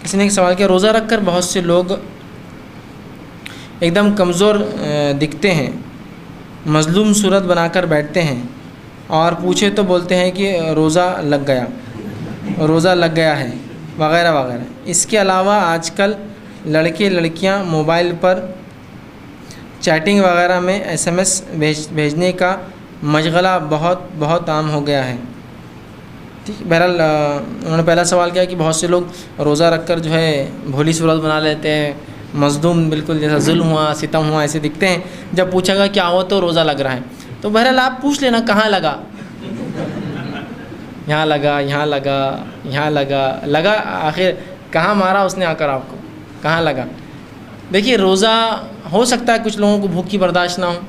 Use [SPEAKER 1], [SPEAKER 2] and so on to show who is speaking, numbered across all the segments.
[SPEAKER 1] اس نے ایک سوال کیا، روزہ رکھ کر بہت سے لوگ ایک دم کمزور دکھتے ہیں، مظلوم صورت بنا کر بیٹھتے ہیں، اور پوچھے تو بولتے ہیں کہ روزہ لگ گیا ہے وغیرہ وغیرہ۔ اس کے علاوہ آج کل لڑکے لڑکیاں موبائل پر چیٹنگ وغیرہ میں SMS بھیجنے کا مشغلہ بہت عام ہو گیا ہے۔ ٹھیک، بہرحال انہوں نے پہلا سوال کیا کہ بہت سے لوگ روزہ رکھ کر جو ہے بھولی صورت بنا لیتے ہیں، مظلوم بالکل جیسا ظلم ہوا ستم ہوا ایسے دکھتے ہیں، جب پوچھا گا کیا ہوا تو روزہ لگ رہا ہے۔ تو بہرحال آپ پوچھ لینا کہاں لگا، یہاں لگا آخر کہاں مارا اس نے آ کر، آپ کو کہاں لگا۔ دیکھیے روزہ ہو سکتا ہے کچھ لوگوں کو بھوک کی برداشت نہ ہو،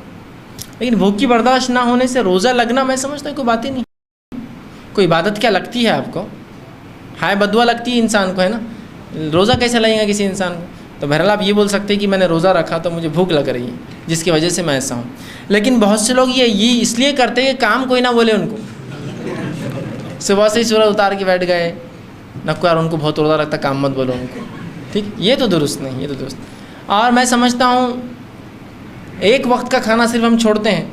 [SPEAKER 1] لیکن بھوک کی برداشت نہ ہونے سے روزہ لگنا میں سمجھتا ہوں کوئی بات ہی نہیں۔ کوئی عبادت کیا لگتی ہے آپ کو، ہائے بدوا لگتی ہے انسان کو، ہے نا، روزہ کیسے لگے گا کسی انسان کو۔ تو بہرحال آپ یہ بول سکتے ہیں کہ میں نے روزہ رکھا تو مجھے بھوک لگ رہی ہے جس کی وجہ سے میں ایسا ہوں۔ لیکن بہت سے لوگ یہ اس لیے کرتے ہیں کہ کام کوئی نہ بولے ان کو، صبح سے ہی سورج اتار کے بیٹھ گئے، نہ کوئی یار ان کو بہت روزہ رکھتا، کام مت بولو ان کو۔ ٹھیک، یہ تو درست نہیں، یہ تو درست۔ اور میں سمجھتا ہوں ایک وقت کا کھانا صرف ہم چھوڑتے ہیں،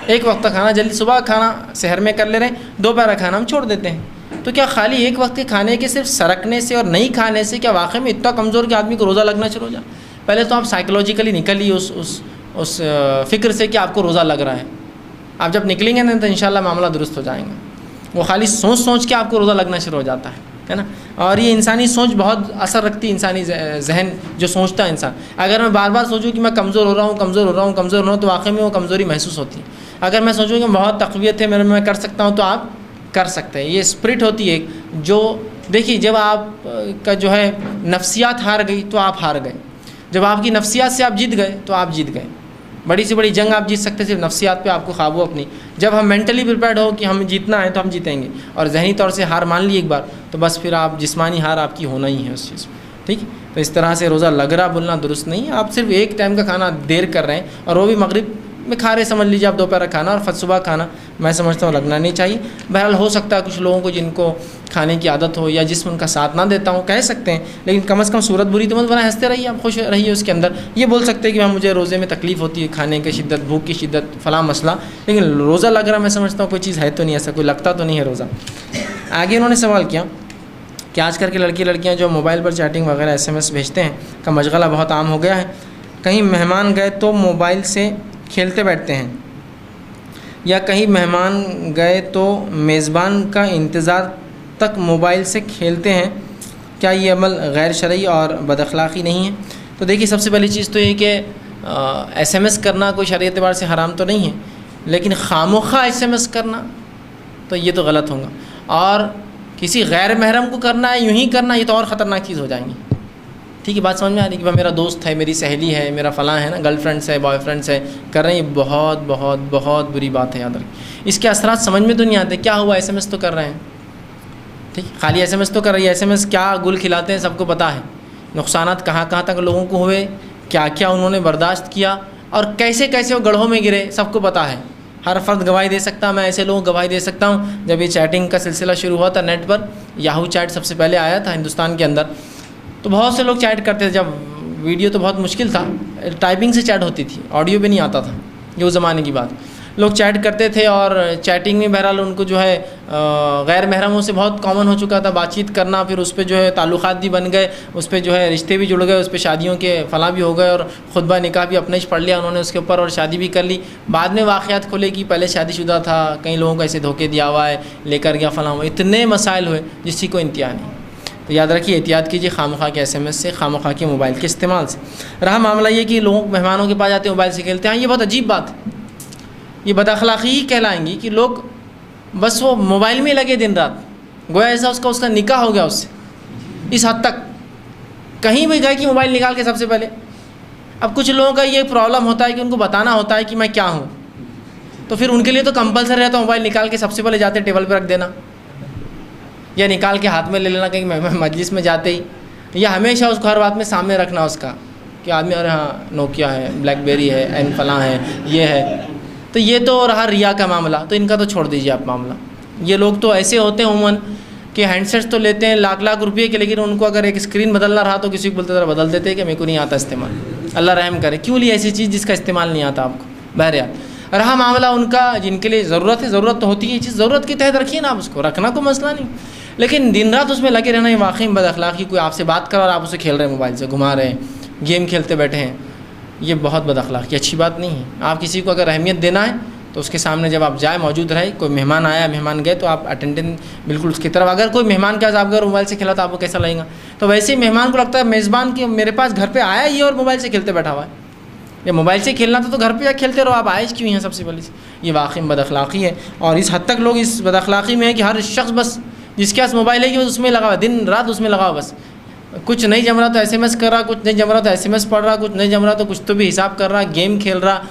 [SPEAKER 1] ایک وقت کا کھانا جلدی صبح کھانا سحر میں کر لے رہے ہیں، دوپہر کا کھانا ہم چھوڑ دیتے ہیں۔ تو کیا خالی ایک وقت کے کھانے کے صرف سرکنے سے اور نہیں کھانے سے کیا واقعی میں اتنا کمزور کہ آدمی کو روزہ لگنا شروع ہو جائے؟ پہلے تو آپ سائیکولوجیکلی نکلیے اس فکر سے کہ آپ کو روزہ لگ رہا ہے۔ آپ جب نکلیں گے نا تو انشاءاللہ معاملہ درست ہو جائیں گے۔ وہ خالی سوچ کے آپ کو روزہ لگنا شروع ہو جاتا ہے نا۔ اور یہ انسانی سوچ بہت اثر رکھتی ہے، انسانی ذہن جو سوچتا ہے انسان۔ اگر میں بار بار سوچوں کہ میں کمزور ہو رہا ہوں تو واقعی میں وہ کمزوری محسوس ہوتی ہے۔ اگر میں سوچوں کہ بہت تقویت ہے میں کر سکتا ہوں تو آپ کر سکتے ہیں۔ یہ اسپرٹ ہوتی ہے جو، دیکھیے جب آپ کا جو ہے نفسیات ہار گئی تو آپ ہار گئے، جب آپ کی نفسیات سے آپ جیت گئے تو آپ جیت گئے۔ بڑی سے بڑی جنگ آپ جیت سکتے صرف نفسیات پہ آپ کو قابو اپنی۔ جب ہم مینٹلی پریپیئرڈ ہو کہ ہمیں جیتنا ہے تو ہم جیتیں گے، اور ذہنی طور سے ہار مان لی ایک بار تو بس پھر آپ جسمانی ہار آپ کی ہونا ہی ہے اس چیز میں۔ ٹھیک، تو اس طرح سے روزہ لگ رہا بولنا درست نہیں ہے۔ آپ صرف ایک ٹائم کا کھانا دیر کر رہے ہیں، اور وہ بھی مغرب میں کھا رہے سمجھ لیجیے آپ، دوپہر کھانا اور صبح کھانا میں سمجھتا ہوں لگنا نہیں چاہیے۔ بہرحال ہو سکتا ہے کچھ لوگوں کو جن کو کھانے کی عادت ہو یا جسم ان کا ساتھ نہ دیتا ہوں کہہ سکتے ہیں، لیکن کم از کم صورت بری تو مت بنائے، ہنستے رہیے آپ، خوش رہیے اس کے اندر۔ یہ بول سکتے ہیں کہ مجھے روزے میں تکلیف ہوتی ہے، کھانے کی شدت، بھوک کی شدت، فلاں مسئلہ، لیکن روزہ لگ رہا میں سمجھتا ہوں کوئی چیز ہے تو نہیں، ایسا کوئی لگتا تو نہیں ہے روزہ۔ آگے انہوں نے سوال کیا کہ آج کل کے لڑکیاں جو موبائل پر چیٹنگ وغیرہ SMS بھیجتے ہیں کا مشغلہ بہت عام ہو گیا ہے، کہیں مہمان گئے تو موبائل سے کھیلتے بیٹھتے ہیں، یا کہیں مہمان گئے تو میزبان کا انتظار تک موبائل سے کھیلتے ہیں، کیا یہ عمل غیر شرعی اور بد اخلاقی نہیں ہے؟ تو دیکھیے سب سے پہلی چیز تو یہ کہ SMS کرنا کوئی شرعی اعتبار سے حرام تو نہیں ہے، لیکن خامخواہ SMS کرنا تو یہ تو غلط ہوگا، اور کسی غیر محرم کو کرنا ہے یوں ہی کرنا، یہ تو اور خطرناک چیز ہو جائیں گی۔ ٹھیک ہے، بات سمجھ میں آ رہی کہ میرا دوست ہے، میری سہیلی ہے، میرا فلاں ہے نا، گرل فرینڈس ہے، بوائے فرینڈس ہے، کر رہے ہیں، یہ بہت بہت بہت بری بات ہے، یاد رکھیں۔ اس کے اثرات سمجھ میں تو نہیں آتے، کیا ہوا SMS تو کر رہے ہیں، ٹھیک، خالی SMS تو کر رہی ہے، SMS کیا گل کھلاتے ہیں سب کو پتہ ہے، نقصانات کہاں کہاں تک لوگوں کو ہوئے، کیا کیا انہوں نے برداشت کیا، اور کیسے کیسے وہ گڑھوں میں گرے، سب کو پتہ ہے۔ ہر فرد گواہی دے سکتا، میں ایسے لوگوں کو گواہی دے سکتا ہوں۔ جب یہ چیٹنگ کا سلسلہ شروع ہوا تھا نیٹ پر، یاہو چیٹ سب سے پہلے آیا تھا ہندوستان کے اندر، تو بہت سے لوگ چیٹ کرتے تھے۔ جب ویڈیو تو بہت مشکل تھا، ٹائپنگ سے چیٹ ہوتی تھی، آڈیو بھی نہیں آتا تھا، یہ اس زمانے کی بات۔ لوگ چیٹ کرتے تھے، اور چیٹنگ میں بہرحال ان کو جو ہے غیر محرموں سے بہت کامن ہو چکا تھا بات چیت کرنا، پھر اس پہ جو ہے تعلقات بھی بن گئے، اس پہ جو ہے رشتے بھی جڑ گئے، اس پہ شادیوں کے فلاں بھی ہو گئے، اور خطبہ نکاح بھی اپنے ہی پڑھ لیا انہوں نے اس کے اوپر، اور شادی بھی کر لی۔ بعد میں واقعات کھلے کہ پہلے شادی شدہ تھا، کئی لوگوں کو ایسے دھوکے دیا ہوا ہے، لے کر گیا فلاں، اتنے مسائل ہوئے جس کی کوئی انتہا نہیں۔ تو یاد رکھیے، احتیاط کیجیے خامخواہ کے SMS سے، خامخواہ کے موبائل کے استعمال سے۔ رہا معاملہ یہ کہ لوگ مہمانوں کے پاس جاتے ہیں موبائل سے کھیلتے ہیں، یہ بہت عجیب بات ہے، یہ بد اخلاقی ہی کہلائیں گی کہ لوگ بس وہ موبائل میں لگے دن رات، گویا ایسا اس کا نکاح ہو گیا اس سے، اس حد تک کہیں بھی گئے کہ موبائل نکال کے سب سے پہلے۔ اب کچھ لوگوں کا یہ پرابلم ہوتا ہے کہ ان کو بتانا ہوتا ہے کہ میں کیا ہوں، تو پھر ان کے لیے تو کمپلسری رہتا ہے موبائل نکال کے سب سے پہلے جاتے ٹیبل پہ رکھ دینا، یا نکال کے ہاتھ میں لے لینا کہیں مجلس میں جاتے ہی، یا ہمیشہ اس کو ہر بات میں سامنے رکھنا اس کا کہ آدمی ارے ہاں نوکیا ہے، بلیک بیری ہے، این فلاں ہے، یہ ہے۔ تو یہ تو رہا ریا کا معاملہ، تو ان کا تو چھوڑ دیجیے آپ معاملہ۔ یہ لوگ تو ایسے ہوتے ہیں عموماً کہ ہینڈ سیٹس تو لیتے ہیں لاکھ لاکھ روپئے کے، لیکن ان کو اگر ایک اسکرین بدلنا رہا تو کسی کو بولتے ذرا بدل دیتے ہیں کہ میرے کو نہیں آتا استعمال، اللہ رحم کرے، کیوں لی ایسی چیز جس کا استعمال نہیں آتا آپ کو. بہرحال رہا معاملہ ان کا جن کے لیے ضرورت ہے، ضرورت تو ہوتی ہے، یہ چیز ضرورت کے تحت رکھیے نا آپ اس کو، رکھنا کوئی مسئلہ نہیں، لیکن دن رات اس میں لگے رہنا یہ واقعی بد اخلاقی. کوئی آپ سے بات کر اور آپ اسے کھیل رہے ہیں، موبائل سے گھما رہے ہیں، گیم کھیلتے بیٹھے ہیں، یہ بہت بد اخلاقی، اچھی بات نہیں ہے. آپ کسی کو اگر اہمیت دینا ہے تو اس کے سامنے جب آپ جائیں موجود رہے، کوئی مہمان آیا مہمان گئے تو آپ اٹینڈنس بالکل اس کی طرف. اگر کوئی مہمان کے آپ اگر موبائل سے کھیلا تو آپ کو کیسا لگے گا؟ تو ویسے ہی مہمان کو لگتا ہے میزبان کہ میرے پاس گھر پہ آیا ہی اور موبائل سے کھیلتے بیٹھا ہوا ہے، یا موبائل سے کھیلنا تھا تو گھر پہ جا کھیلتے رہو، آپ آئے کیوں ہیں سب سے پہلے سے. یہ واقعی بد اخلاقی ہے، اور اس حد تک لوگ اس بد اخلاقی میں ہے کہ ہر شخص بس جس کے پاس موبائل ہے کہ اس میں لگا ہوا، دن رات اس میں لگا ہوا، بس کچھ نہیں جم رہا تو ایس ایم ایس کر رہا، کچھ نہیں جم رہا تو ایس ایم ایس پڑھ رہا، کچھ نہیں جم رہا تو کچھ تو بھی حساب کر رہا، گیم کھیل رہا.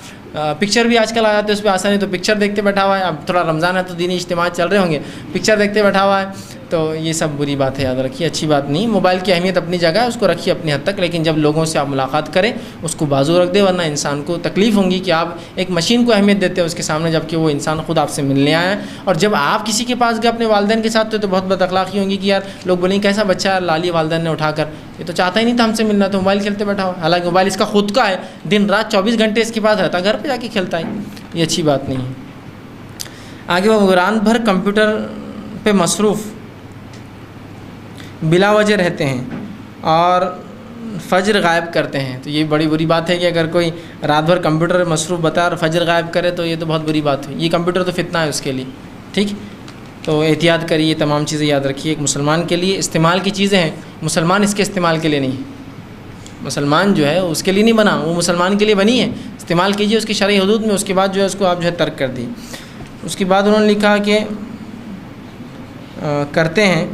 [SPEAKER 1] پکچر بھی آج کل آ جاتے ہیں اس پہ آسانی، تو پکچر دیکھتے بیٹھا ہوا ہے. اب تھوڑا رمضان ہے تو دینی اجتماعات چل رہے ہوں گے، پکچر دیکھتے بیٹھا ہوا ہے. تو یہ سب بری بات ہے، یاد رکھیے، اچھی بات نہیں. موبائل کی اہمیت اپنی جگہ ہے، اس کو رکھیے اپنی حد تک، لیکن جب لوگوں سے آپ ملاقات کریں اس کو بازو رکھ دیں، ورنہ انسان کو تکلیف ہوں گی کہ آپ ایک مشین کو اہمیت دیتے ہیں اس کے سامنے، جبکہ وہ انسان خود آپ سے ملنے آیا ہے. اور جب آپ کسی کے پاس گئے اپنے والدین کے ساتھ تو بہت بد اخلاقی ہوں گی کہ یار لوگ بولیں کیسا بچہ ہے لالی والدین نے اٹھا کر، یہ تو چاہتا ہی نہیں تھا ہم سے ملنا، تو موبائل کھیلتے بیٹھا ہوا. حالانکہ موبائل اس کا خود کا ہے، دن رات 24 گھنٹے اس کے پاس رہتا، گھر پہ جا کے کھیلتا ہے، یہ اچھی بات نہیں ہے. آگے وہ رات بھر کمپیوٹر پہ مصروف بلا وجہ رہتے ہیں اور فجر غائب کرتے ہیں. تو یہ بڑی بری بات ہے کہ اگر کوئی رات بھر کمپیوٹر مصروف بتا اور فجر غائب کرے تو یہ تو بہت بری بات ہے. یہ کمپیوٹر تو فتنہ ہے اس کے لیے، ٹھیک. تو احتیاط کریے، تمام چیزیں یاد رکھیے. ایک مسلمان کے لیے استعمال کی چیزیں ہیں، مسلمان اس کے استعمال کے لیے نہیں. مسلمان جو ہے اس کے لیے نہیں بنا، وہ مسلمان کے لیے بنی ہے. استعمال کیجیے اس کی شرعی حدود میں، اس کے بعد جو ہے اس کو آپ جو ہے ترک کر دیے. اس کے بعد انہوں نے لکھا کہ کرتے ہیں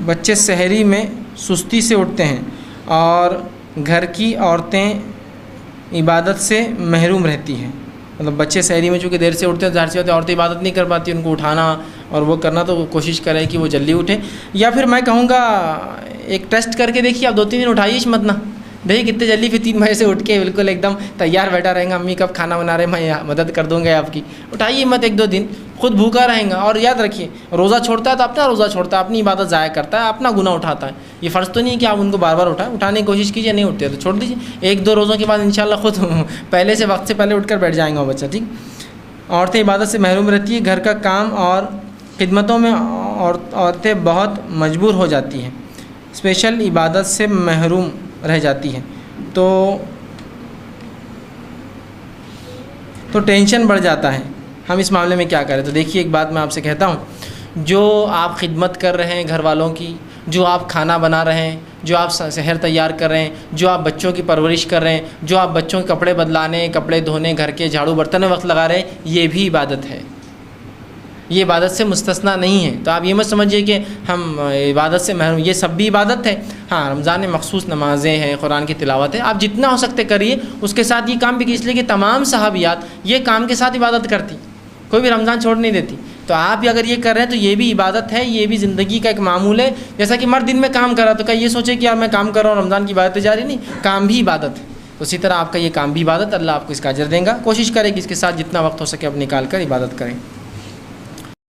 [SPEAKER 1] بچے سحری میں سستی سے اٹھتے ہیں اور گھر کی عورتیں عبادت سے محروم رہتی ہیں. مطلب بچے سحری میں چونکہ دیر سے اٹھتے ہیں، ظاہر سی بات ہے عورتیں عبادت نہیں کر پاتی، ان کو اٹھانا اور وہ کرنا، تو وہ کوشش کرے کہ وہ جلدی اٹھیں. یا پھر میں کہوں گا ایک ٹیسٹ کر کے دیکھیے، آپ 2-3 دن اٹھائیے مت نا، دیکھیے کتنے جلدی، پھر 3 بجے سے اٹھ کے بالکل ایک دم تیار بیٹھا رہیں گا، امی کب کھانا بنا رہے ہیں میں مدد کر دوں گا آپ کی. اٹھائیے مت 1-2 دن، خود بھوکا رہیں گا. اور یاد رکھیے روزہ چھوڑتا ہے تو اپنا روزہ چھوڑتا ہے، اپنی عبادت ضائع کرتا ہے، اپنا گناہ اٹھاتا ہے. یہ فرض تو نہیں ہے کہ آپ ان کو بار بار اٹھائیں، اٹھانے کی کوشش کیجیے، نہیں اٹھتے تو چھوڑ دیجیے. 1-2 روزوں کے بعد انشاءاللہ خود پہلے سے وقت سے پہلے اٹھ کر بیٹھ جائیں گا وہ بچہ، ٹھیک. عورتیں عبادت سے محروم رہتی ہے، گھر کا کام اور خدمتوں میں عورتیں بہت مجبور ہو جاتی ہیں، اسپیشل عبادت سے محروم رہ جاتی ہیں. تو ٹینشن بڑھ جاتا ہے. ہم اس معاملے میں کیا کریں؟ تو دیکھیے ایک بات میں آپ سے کہتا ہوں، جو آپ خدمت کر رہے ہیں گھر والوں کی، جو آپ کھانا بنا رہے ہیں، جو آپ سحر تیار کر رہے ہیں، جو آپ بچوں کی پرورش کر رہے ہیں، جو آپ بچوں کے کپڑے بدلانے، کپڑے دھونے، گھر کے جھاڑو برتن میں وقت لگا رہے ہیں، یہ بھی عبادت ہے، یہ عبادت سے مستثنیٰ نہیں ہے. تو آپ یہ مت سمجھیے کہ ہم عبادت سے محروم، یہ سب بھی عبادت ہے. ہاں رمضان میں مخصوص نمازیں ہیں، قرآن کی تلاوت ہے، آپ جتنا ہو سکتے کریے. اس کے ساتھ یہ کام بھی، اس لیے کہ تمام صحابیات یہ کام کے ساتھ عبادت کرتی، کوئی بھی رمضان چھوڑ نہیں دیتی. تو آپ اگر یہ کر رہے ہیں تو یہ بھی عبادت ہے، یہ بھی زندگی کا ایک معمول ہے. جیسا کہ مرد دن میں کام کر رہا تو کیا یہ سوچے کہ یار میں کام کر رہا ہوں رمضان کی عبادت جاری نہیں، کام بھی عبادت ہے. تو اسی طرح آپ کا یہ کام بھی عبادت، اللہ آپ کو اس کا اجر دیں گا. کوشش کریں کہ اس کے ساتھ جتنا وقت ہو سکے اب نکال کر عبادت کریں.